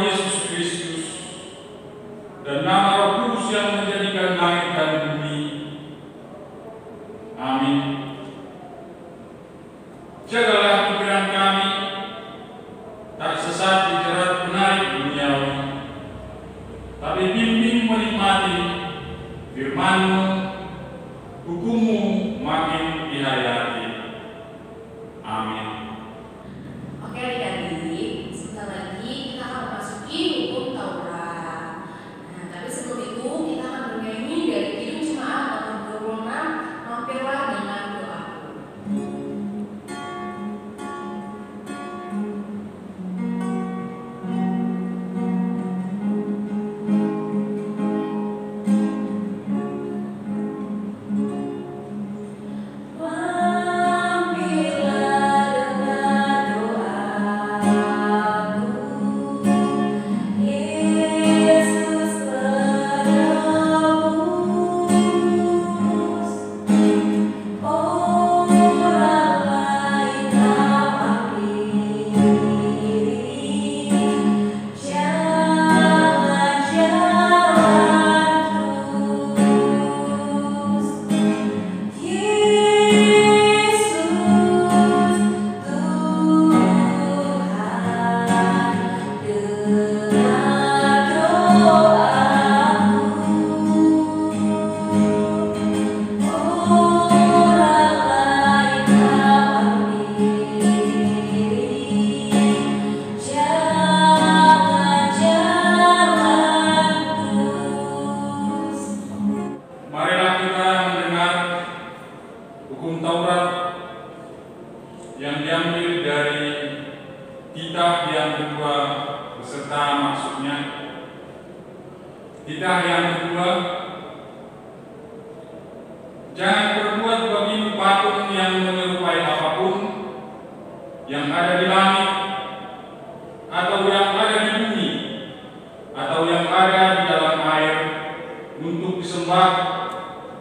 Yesus Kristus dan nama Roh Kudus yang menjadikan langit dan bumi. Amin. Jagalah pikiran kami, tak sesat dijerat penarik duniawi, tapi bimbing menikmati firman-Mu, hukum-Mu makin dihayati. Amin. Oke adik-adik, sebentar lagi kita akan memasuki hukum Taurat. Nah, tapi sebelum itu kita akan bernyanyi dari Kidung Jemaat nomor 26, Mampirlah dengan Doaku. Marilah kita mendengar hukum Taurat yang diambil dari kitab yang kedua beserta maksudnya. Kitab yang kedua, jangan berbuat bagimu patung yang menyerupai apapun yang ada di langit, atau yang ada di bumi, atau yang ada di dalam air, untuk disembah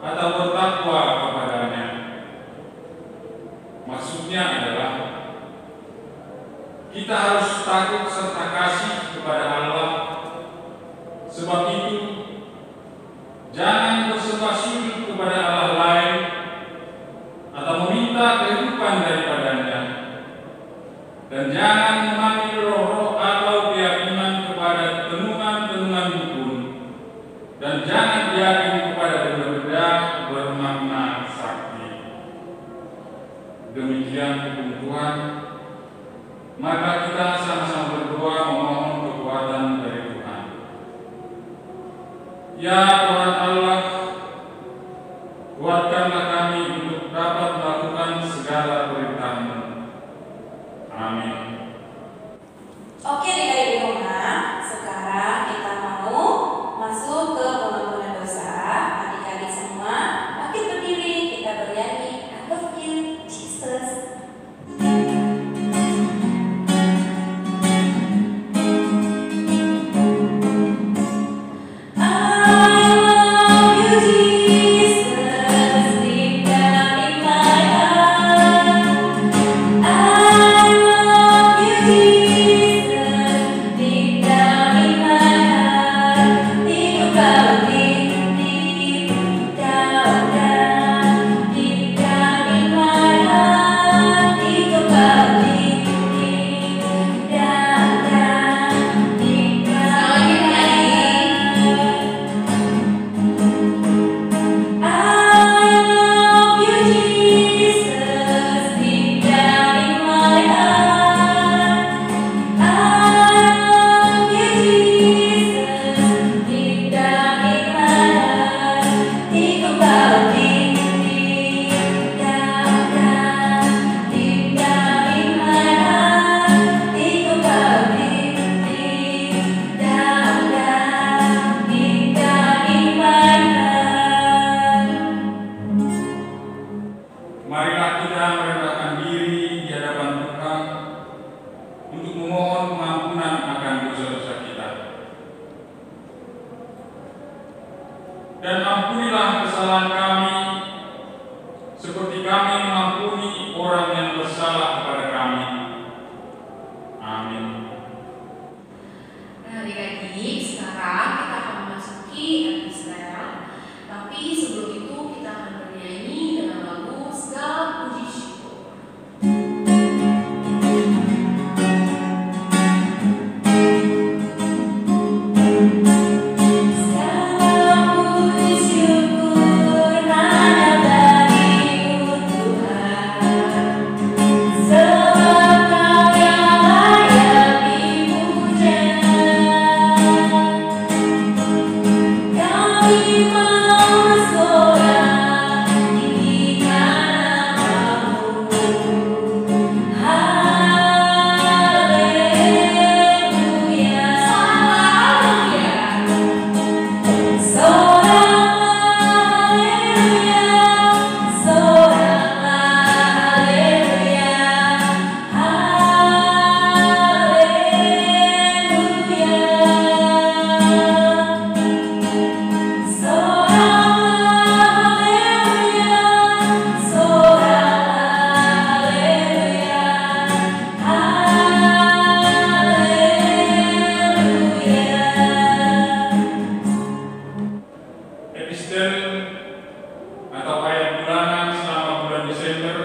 atau bertakwa kepadanya. Maksudnya adalah kita harus takut serta kasih kepada Allah. Sebab itu, jangan bersembah syirik kepada Allah lain atau meminta kehidupan daripadanya, dan jangan memanggil roh-roh atau keyakinan kepada tenungan-tenungan dukun, dan jangan yakin kepada benda-benda bermakna sakti. Demikian hukum Tuhan. Maka kita sama-sama berdoa memohon kekuatan dari Tuhan. Ya Tuhan Allah, kuatkanlah kami untuk dapat melakukan segala perintah-Mu. Amin. Oke adik-adik di rumah, sekarang kita mau masuk ke pengampunan dosa. Adik-adik semua makin berdiri, kita bernyanyi I love you Jesus. Dan ampunilah kesalahan kami, seperti kami mengampuni orang yang bersalah kepada kami. Amin. Nah, adik-adik, sekarang kita akan memasuki Israel. Tapi sebelum itu kita akan bernyanyi dengan lagu Segala Puji Syukur. Atau ayat bulanan selama bulan Desember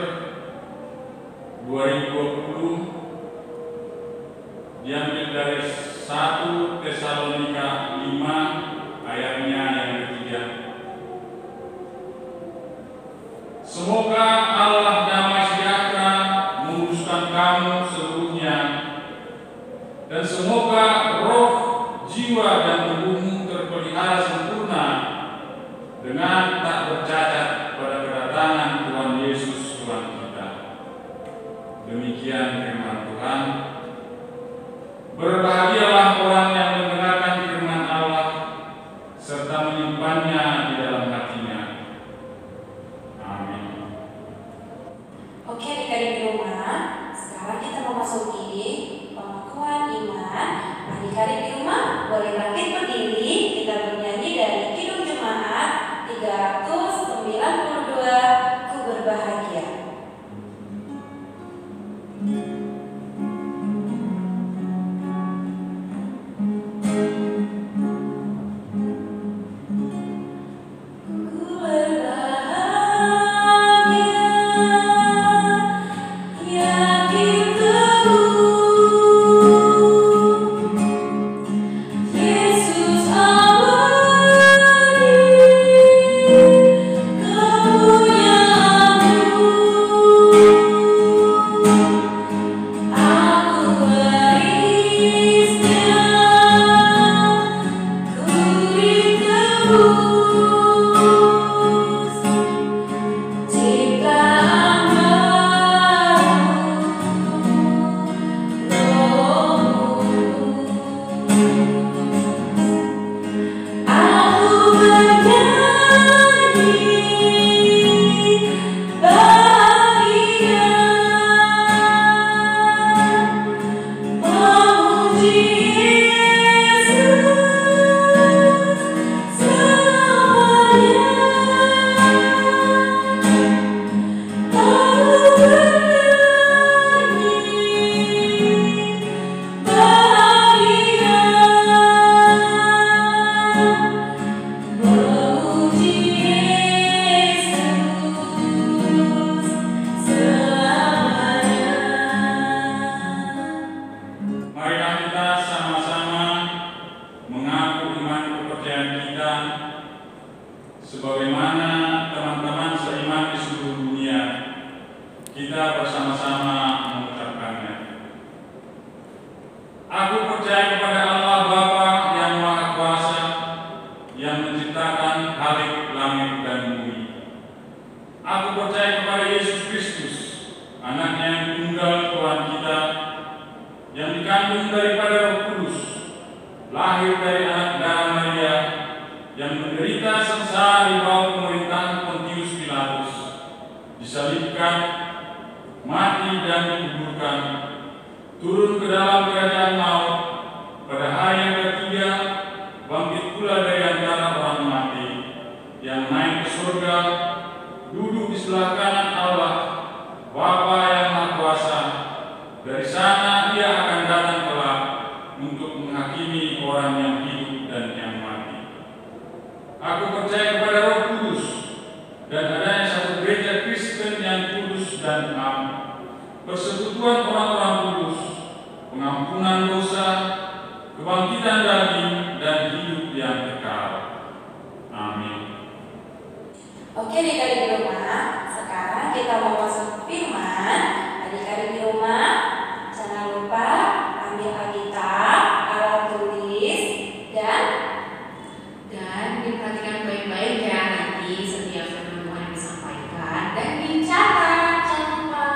2020 diambil dari 1 Tesalonika 5 ayatnya yang ketiga. Semoga Allah damai sejahtera menguruskan kamu seluruhnya, dan semoga roh, jiwa, dan tubuhmu terpelihara sempurna dengan tak bercacat pada kedatangan Tuhan Yesus Tuhan kita. Demikian firman Tuhan. Berbahagialah orang yang mendengarkan firman Allah serta menyimpannya di dalam hatinya. Amin. Oke, adik-adik di rumah, sekarang kita memasuki pengakuan iman. Adik-adik di rumah boleh bangkit berdiri, kita bernyanyi dari Kidung Jemaat 392, Ku Berbahagia. Sebagaimana teman-teman seiman di seluruh dunia, kita bersama-sama mengucapkannya. Aku percaya kepada Allah Bapa yang Maha Kuasa, yang menciptakan halik langit dan bumi. Aku percaya kepada Yesus Kristus, Anaknya yang tunggal Tuhan kita, yang dikandung daripada Roh Kudus, lahir dari anak darah Maria, yang menderita sengsara di bawah pemerintahan Pontius Pilatus, disalibkan, mati dan dikuburkan, turun ke dalam kerajaan maut, pada hari yang ketiga bangkit pula dari antara orang mati, yang naik ke surga, duduk di sebelah kanan Allah Bapa yang Maha Kuasa. Dari sana Ia akan datang kelak untuk menghakimi orang Tuhan yang hidup dan yang mati. Aku percaya kepada Roh Kudus dan adanya satu gereja Kristen yang kudus dan am, persekutuan orang-orang kudus, pengampunan dosa, kebangkitan daging, dan hidup yang kekal. Amin. Oke adik-adik di rumah, sekarang kita mau masuk firman. Adik-adik di rumah, jangan lupa ambil Alkitab, alat tulis, dan diperhatikan baik-baik ya nanti setiap firman Tuhan yang disampaikan dan dicatat, jangan lupa.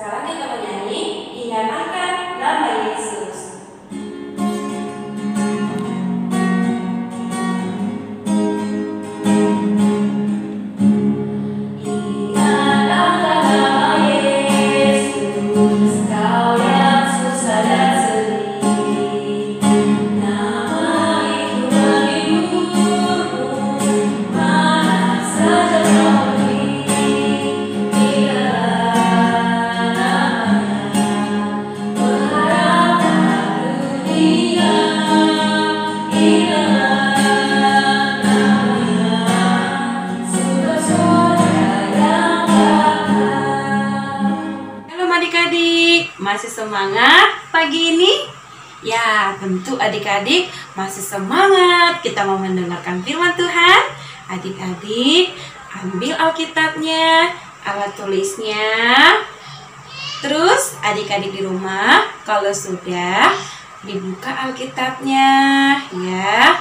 sekarang kita menyanyi Ingatkan Nama Yesus. Masih semangat pagi ini? Ya, tentu adik-adik masih semangat. Kita mau mendengarkan firman Tuhan. Adik-adik ambil Alkitabnya, alat tulisnya. Terus adik-adik di rumah kalau sudah dibuka Alkitabnya ya.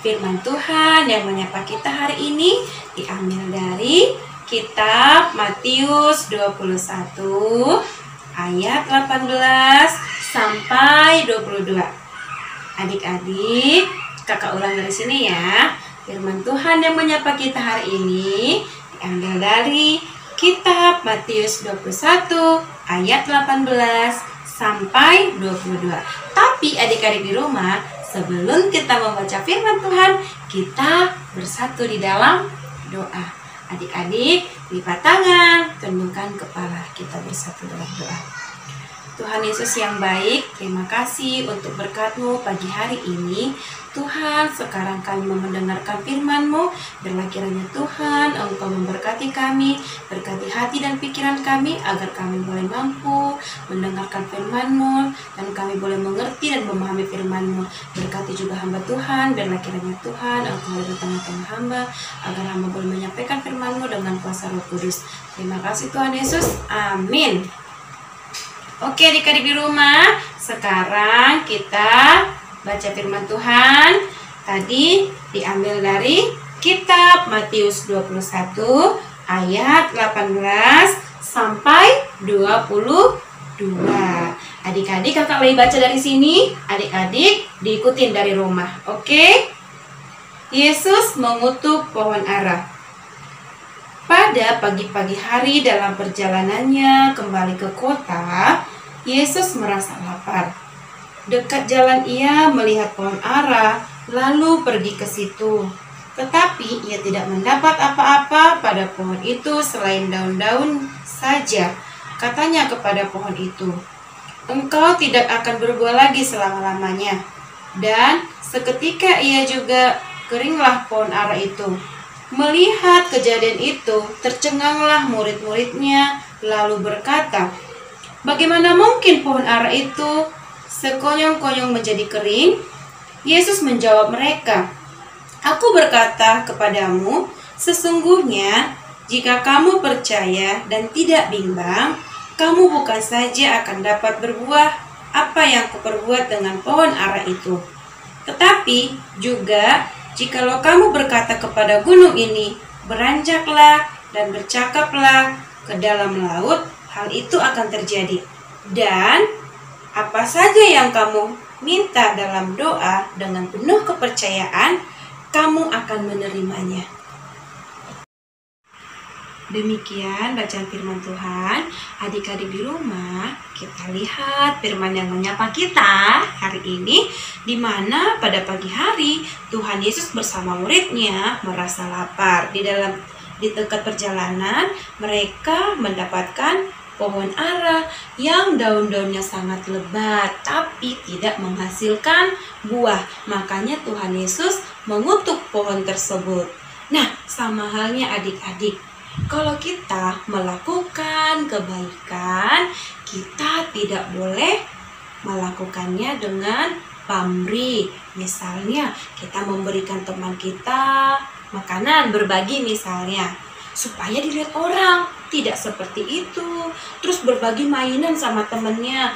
Firman Tuhan yang menyapa kita hari ini diambil dari kitab Matius 21 ayat 18 sampai 22. Adik-adik, kakak ulang dari sini ya. Firman Tuhan yang menyapa kita hari ini diambil dari kitab Matius 21 ayat 18 sampai 22. Tapi adik-adik di rumah, sebelum kita membaca firman Tuhan, kita bersatu di dalam doa. Adik-adik, lipat tangan, tundukkan kepala, kita bersatu dalam doa. Tuhan Yesus yang baik, terima kasih untuk berkat-Mu pagi hari ini. Tuhan, sekarang kami mau mendengarkan firman-Mu. Biarlah kiranya Tuhan, Engkau memberkati kami, berkati hati dan pikiran kami, agar kami boleh mampu mendengarkan firman-Mu, dan kami boleh mengerti dan memahami firman-Mu. Berkati juga hamba Tuhan, biarlah kiranya Tuhan, Engkau ada di tengah-tengah hamba, agar hamba boleh menyampaikan firman-Mu dengan kuasa Roh Kudus. Terima kasih Tuhan Yesus, amin. Oke adik-adik di rumah, sekarang kita baca firman Tuhan. Tadi diambil dari kitab Matius 21 ayat 18 sampai 22. Adik-adik kakak lagi baca dari sini, adik-adik diikutin dari rumah. Oke? Yesus mengutuk pohon ara. Pada pagi-pagi hari dalam perjalanannya kembali ke kota, Yesus merasa lapar. Dekat jalan ia melihat pohon ara, lalu pergi ke situ. Tetapi ia tidak mendapat apa-apa pada pohon itu selain daun-daun saja. Katanya kepada pohon itu, "Engkau tidak akan berbuah lagi selama-lamanya." Dan seketika ia juga keringlah pohon ara itu. Melihat kejadian itu, tercenganglah murid-muridnya, lalu berkata, "Bagaimana mungkin pohon ara itu sekonyong-konyong menjadi kering?" Yesus menjawab mereka, "Aku berkata kepadamu, sesungguhnya jika kamu percaya dan tidak bimbang, kamu bukan saja akan dapat berbuah apa yang kuperbuat dengan pohon ara itu, tetapi juga jikalau kamu berkata kepada gunung ini, beranjaklah dan bercakaplah ke dalam laut, hal itu akan terjadi. Dan apa saja yang kamu minta dalam doa dengan penuh kepercayaan, kamu akan menerimanya." Demikian bacaan firman Tuhan. Adik-adik di rumah, kita lihat firman yang menyapa kita hari ini, di mana pada pagi hari Tuhan Yesus bersama muridnya merasa lapar. Di dekat perjalanan mereka mendapatkan pohon ara yang daun-daunnya sangat lebat tapi tidak menghasilkan buah. Makanya Tuhan Yesus mengutuk pohon tersebut. Nah, sama halnya adik-adik, kalau kita melakukan kebaikan, kita tidak boleh melakukannya dengan pamrih. Misalnya kita memberikan teman kita makanan, berbagi misalnya, supaya dilihat orang. Tidak seperti itu. Terus berbagi mainan sama temennya,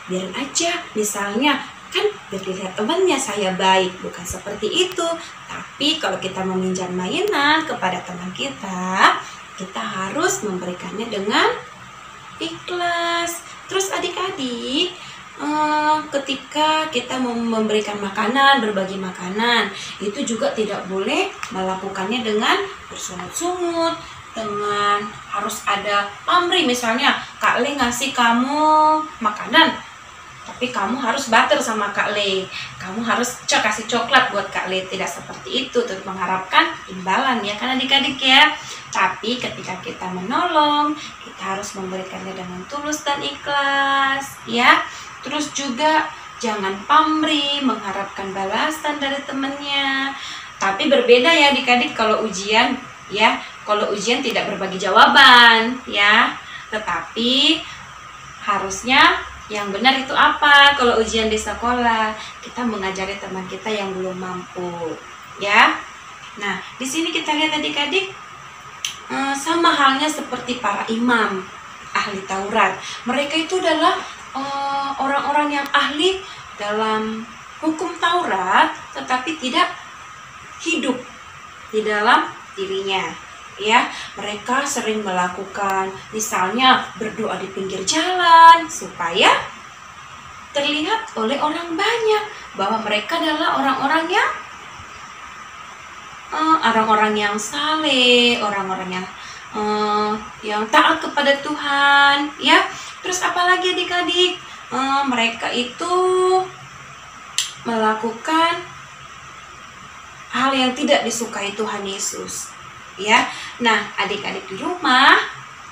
biarin aja misalnya, kan biar dilihat temannya saya baik. Bukan seperti itu. Tapi kalau kita meminjam mainan kepada teman kita harus memberikannya dengan ikhlas. Terus adik-adik, ketika kita memberikan makanan, berbagi makanan, itu juga tidak boleh melakukannya dengan bersungut-sungut, dengan harus ada pamrih. Misalnya Kak Le ngasih kamu makanan, tapi kamu harus barter sama Kak Le, kamu harus kasih coklat buat Kak Le. Tidak seperti itu, untuk mengharapkan imbalan, ya kan adik-adik ya. Tapi ketika kita menolong, kita harus memberikannya dengan tulus dan ikhlas, ya. Terus juga jangan pamrih, mengharapkan balasan dari temannya. Tapi berbeda ya adik-adik kalau ujian, ya. Kalau ujian tidak berbagi jawaban, ya. Tetapi harusnya yang benar itu apa? Kalau ujian di sekolah, kita mengajari teman kita yang belum mampu, ya. Nah, di sini kita lihat adik-adik, sama halnya seperti para imam ahli Taurat. Mereka itu adalah orang-orang yang ahli dalam hukum Taurat, tetapi tidak hidup di dalam dirinya, ya. Mereka sering melakukan misalnya berdoa di pinggir jalan supaya terlihat oleh orang banyak bahwa mereka adalah orang-orang yang saleh, orang-orang yang taat kepada Tuhan, ya. Terus apalagi adik-adik, mereka itu melakukan hal yang tidak disukai Tuhan Yesus, ya. Nah, adik-adik di rumah,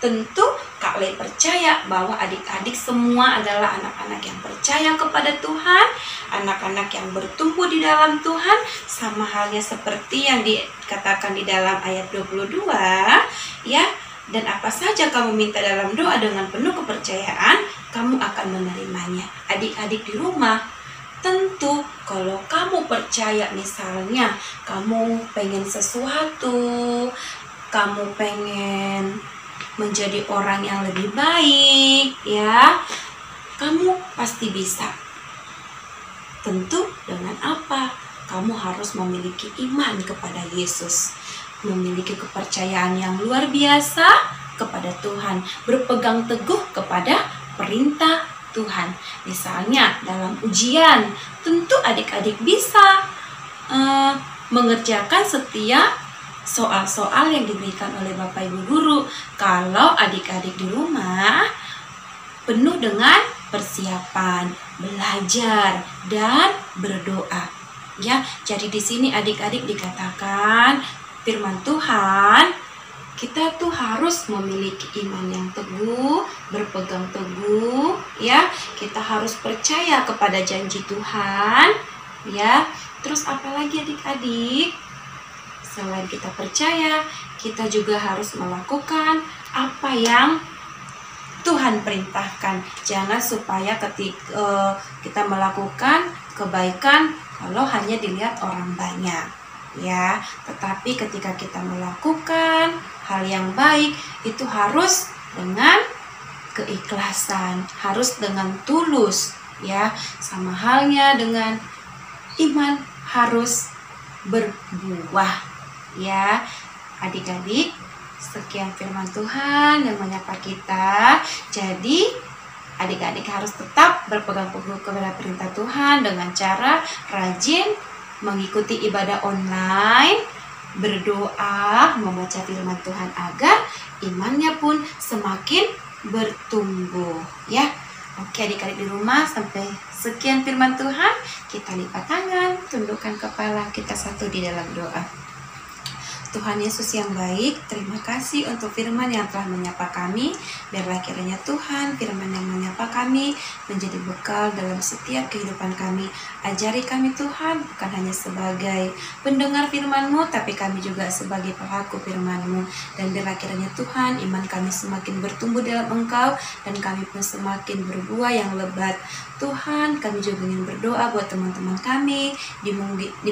tentu Kak Le percaya bahwa adik-adik semua adalah anak-anak yang percaya kepada Tuhan, anak-anak yang bertumbuh di dalam Tuhan, sama halnya seperti yang dikatakan di dalam ayat 22, ya. Dan apa saja kamu minta dalam doa dengan penuh kepercayaan, kamu akan menerimanya. Adik-adik di rumah, tentu kalau kamu percaya, misalnya kamu pengen sesuatu, kamu pengen menjadi orang yang lebih baik, ya, kamu pasti bisa. Tentu dengan apa? Kamu harus memiliki iman kepada Yesus, memiliki kepercayaan yang luar biasa kepada Tuhan, berpegang teguh kepada perintah Tuhan. Misalnya dalam ujian, tentu adik-adik bisa mengerjakan setiap soal-soal yang diberikan oleh Bapak Ibu Guru. Kalau adik-adik di rumah penuh dengan persiapan, belajar dan berdoa, ya. Jadi di sini adik-adik dikatakan firman Tuhan, kita tuh harus memiliki iman yang teguh, berpegang teguh, ya. Kita harus percaya kepada janji Tuhan, ya. Terus apalagi adik-adik? Selain kita percaya, kita juga harus melakukan apa yang Tuhan perintahkan. Jangan supaya ketika kita melakukan kebaikan kalau hanya dilihat orang banyak, ya. Tetapi ketika kita melakukan hal yang baik, itu harus dengan keikhlasan, harus dengan tulus, ya. Sama halnya dengan iman harus berbuah, ya. Adik-adik, sekian firman Tuhan yang menyapa kita. Jadi adik-adik harus tetap berpegang teguh kepada perintah Tuhan dengan cara rajin mengikuti ibadah online, berdoa, membaca firman Tuhan agar imannya pun semakin bertumbuh, ya. Oke adik-adik di rumah, sampai sekian firman Tuhan. Kita lipat tangan, tundukkan kepala, kita satu di dalam doa. Tuhan Yesus yang baik, terima kasih untuk firman yang telah menyapa kami. Biarlah kiranya Tuhan, firman yang menyapa kami menjadi bekal dalam setiap kehidupan kami. Ajari kami Tuhan, bukan hanya sebagai pendengar firman-Mu, tapi kami juga sebagai pelaku firman-Mu. Dan biarlah kiranya Tuhan, iman kami semakin bertumbuh dalam Engkau, dan kami pun semakin berbuah yang lebat. Tuhan, kami juga ingin berdoa buat teman-teman kami di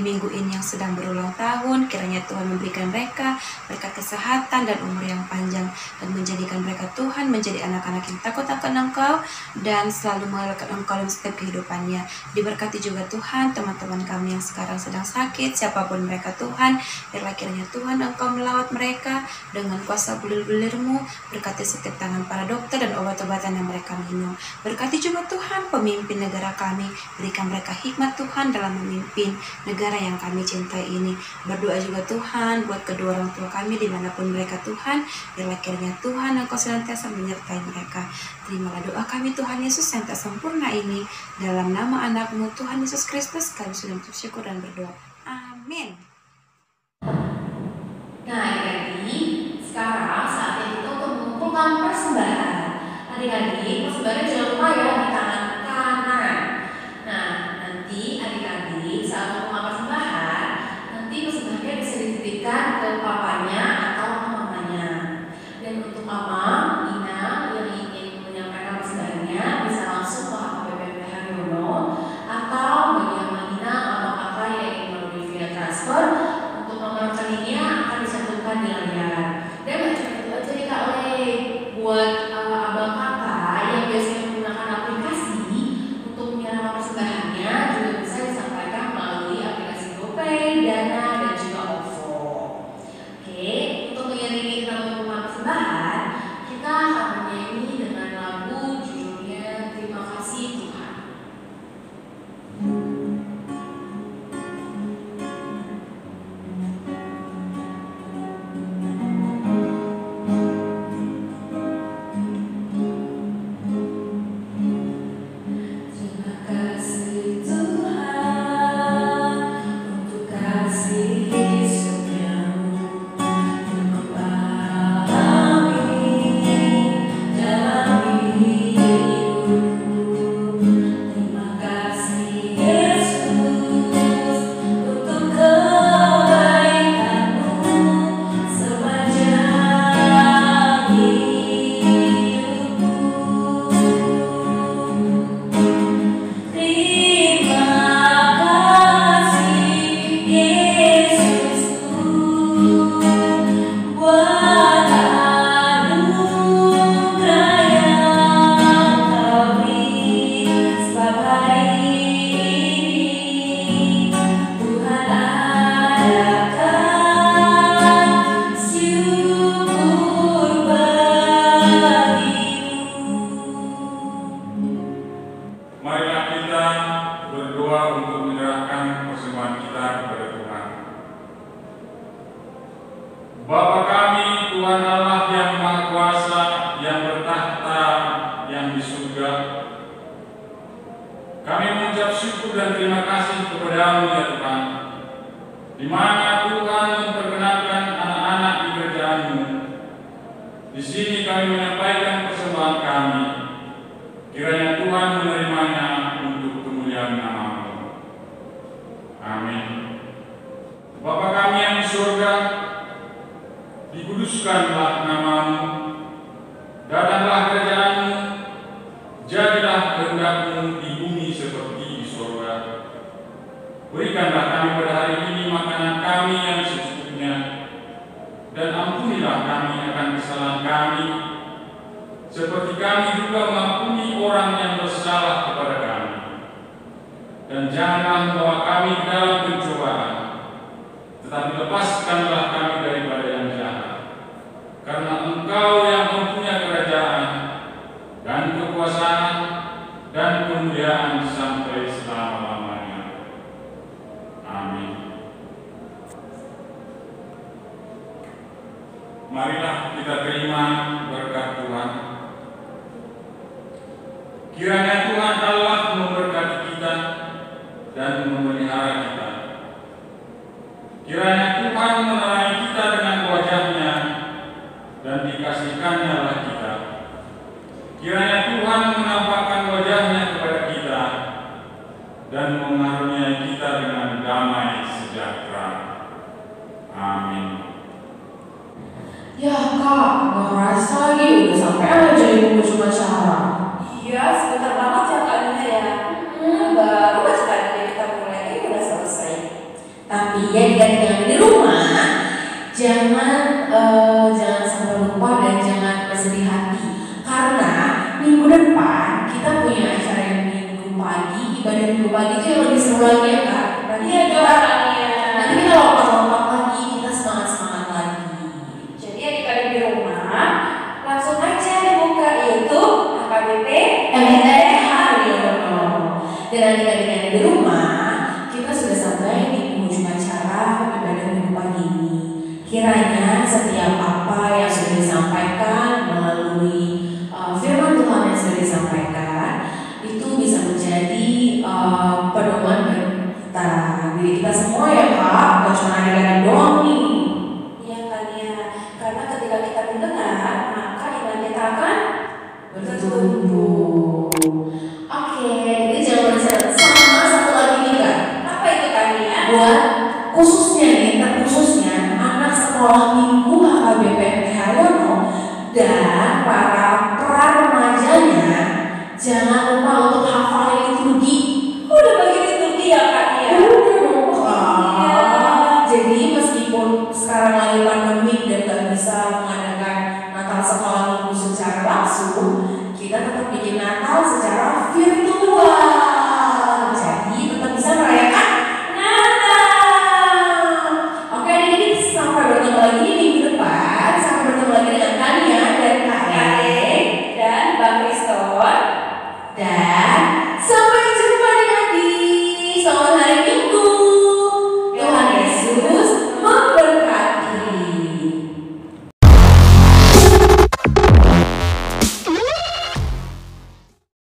minggu ini yang sedang berulang tahun. Kiranya Tuhan memberikan mereka berkat kesehatan dan umur yang panjang, dan menjadikan mereka Tuhan menjadi anak-anak yang takut akan Engkau dan selalu mengandalkan Engkau dalam setiap kehidupannya. Diberkati juga Tuhan teman-teman kami yang sekarang sedang sakit, siapapun mereka Tuhan. Biarlah kiranya Tuhan Engkau melawat mereka dengan kuasa bulir-bulir-Mu. Berkati setiap tangan para dokter dan obat-obatan yang mereka minum. Berkati juga Tuhan pemimpin negara kami, berikan mereka hikmat Tuhan dalam memimpin negara yang kami cintai ini. Berdoa juga Tuhan buat kedua orang tua kami dimanapun mereka Tuhan. Biarlah kiranya Tuhan Engkau senantiasa menyertai mereka. Terimalah doa kami Tuhan Yesus yang tak sempurna ini. Dalam nama anak-Mu Tuhan Yesus Kristus kami sudah bersyukur dan berdoa. Amin. Nah adik-adik, sekarang saatnya kita untuk mengumpulkan persembahan. Adik-adik, persembahan jangan lupa ya di tangan kanan. Nah, nanti adik-adik saat mengumpulkan persembahan, nanti persembahannya bisa dititipkan ke papanya atau mamanya. Dan untuk mama, Ina yang ingin menyampaikan persembahannya bisa langsung ke HKBP Haryono, atau bagi mama Ina atau kakak yang ingin melalui via transfer, untuk nomor rekeningnya akan dicantumkan di layar. Dan nggak cuma itu aja nih Kak Le, buat abang kakak yang biasanya menggunakan aplikasi untuk menyerahkan persembahannya juga bisa disampaikan melalui aplikasi GoPay, Dana, dan juga OVO. Oke, untuk mengiringi kita mengumpulkan persembahan, kita akan menyanyi dengan lagu judulnya Terima Kasih Tuhan. Terima kasih Tuhan untuk kasih setiamu yang memahami dalam hidupku. Terima kasih Yesus untuk kebaikan-Mu sepanjang hidupku. Terima kasih Yesusku buat anugerah yang Kau beri. Sebab hari ini Tuhan adakan syukur bagimu. Marilah kita berdoa untuk menyerahkan persembahan kita kepada Tuhan. Bapa kami, Tuhan Allah yang Maha Kuasa, yang bertahta, yang di surga, kami mengucap syukur dan terima kasih kepada-Mu ya Tuhan, di mana Tuhan memperkenalkan anak-anak di kerjaan-Mu. Di sini kami menyampaikan persembahan kami. Kiranya Tuhan menerimanya untuk kemuliaan nama-Mu. Amin. Bapa kami yang di surga, dikuduskanlah nama-Mu, datanglah kerajaan-Mu, jadilah kehendak-Mu di bumi seperti di surga. Berikanlah kami pada hari ini makanan kami yang secukupnya, dan ampunilah kami akan kesalahan kami, seperti kami juga mengampuni orang yang bersalah kepada kami. Dan janganlah membawa kami ke dalam pencobaan, tetapi lepaskanlah kami daripada yang jahat. Karena Engkau yang mempunyai kerajaan dan kekuasaan dan kemuliaan sampai selama-lamanya. Amin. Marilah kita terima berkat Tuhan. Kiranya Tuhan Allah memberkati kita dan memelihara kita. Kiranya Tuhan menerangi kita dengan Ya kak, nggak ngerasa lagi udah sampai aja di penghujung acara. Iya, sebentar banget ya Kak Dina ya. Baru aja tadi kita mulai, udah selesai. Tapi ya diganti di rumah, jangan sampai lupa dan jangan bersedih hati. Karena minggu depan kita punya acara yang minggu pagi, ibadah minggu pagi itu yang lebih seru lagi ya kak. Iya doanya. Nanti kita lompat-lompat lagi, kita semangat-semangat lagi. Jadi adik-adik di rumah langsung aja dibuka yaitu AKBP MTH Haryono. Dan adik-adik yang ada di rumah, kita sudah sampai di penghujung acara ibadah minggu pagi ini. Kiranya setiap apa yang sudah disampaikan melalui firman Tuhan yang sudah disampaikan itu bisa menjadi pedoman bagi kita, diri kita semua ya kak, bukan cuma adik-adik doang nih. Iya kan ya, karena ketika kita mendengar maka iman kita akan Bertumbuh. Oke, jadi jangan bercerita sama satu lagi nih kak. apa itu kan ya? Buat khususnya nih, terkhususnya anak sekolah minggu HKBP MT Haryono dan para